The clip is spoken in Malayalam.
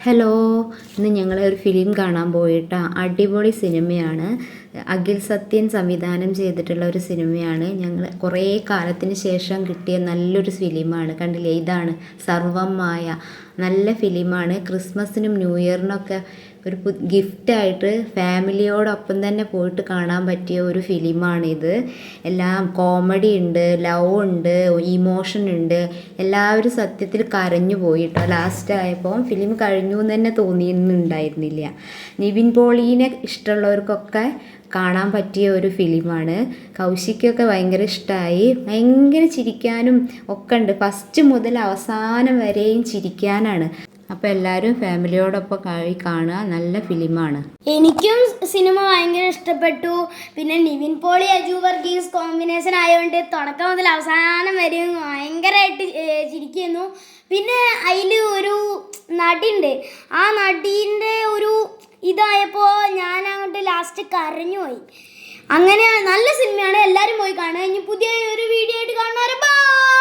ഹലോ, ഇന്ന് ഞങ്ങൾ ഒരു ഫിലിം കാണാൻ പോയിട്ടാ. അടിപൊളി സിനിമയാണ്. അഖിൽ സത്യൻ സംവിധാനം ചെയ്തിട്ടുള്ള ഒരു സിനിമയാണ്. ഞങ്ങൾ കുറേ കാലത്തിന് ശേഷം കിട്ടിയ നല്ലൊരു ഫിലിമാണ്. കണ്ടില്ലേ, ഇതാണ് സർവം മായ. നല്ല ഫിലിമാണ്. ക്രിസ്മസിനും ന്യൂ ഇയറിനൊക്കെ ഒരു ഗിഫ്റ്റായിട്ട് ഫാമിലിയോടൊപ്പം തന്നെ പോയിട്ട് കാണാൻ പറ്റിയ ഒരു ഫിലിമാണിത്. എല്ലാം കോമഡി ഉണ്ട്, ലവ് ഉണ്ട്, ഇമോഷൻ ഉണ്ട്. എല്ലാവരും സത്യത്തിൽ കരഞ്ഞു പോയിട്ടോ. ലാസ്റ്റ് ആയപ്പോൾ ഫിലിം കഴിഞ്ഞു എന്ന് തന്നെ തോന്നിയിട്ടുണ്ടായിരുന്നില്ല. നിവിൻ പോളിനെ ഇഷ്ടമുള്ളവർക്കൊക്കെ കാണാൻ പറ്റിയ ഒരു ഫിലിമാണ്. കൗശിക്കൊക്കെ ഭയങ്കര ഇഷ്ടമായി. ഭയങ്കര ചിരിക്കാനും ഒക്കെ ഉണ്ട്. ഫസ്റ്റ് മുതൽ അവസാനം വരെയും ചിരിക്കാനാണ്. അപ്പോൾ എല്ലാവരും ഫാമിലിയോടൊപ്പം കാണുക. നല്ല ഫിലിമാണ്. എനിക്കും സിനിമ ഭയങ്കര ഇഷ്ടപ്പെട്ടു. പിന്നെ നിവിൻ പോളി അജു വർഗീസ് കോമ്പിനേഷൻ ആയതുകൊണ്ട് തുടക്കം മുതൽ അവസാനം വരെയും ഭയങ്കരമായിട്ട് ചിരിക്കുന്നു. പിന്നെ അതിൽ ഒരു നടിയുണ്ട്. ആ നടീൻ്റെ ഒരു ഇതായപ്പോൾ ഞാൻ അങ്ങോട്ട് ലാസ്റ്റ് കരഞ്ഞു പോയി. അങ്ങനെ നല്ല സിനിമയാണ്, എല്ലാവരും പോയി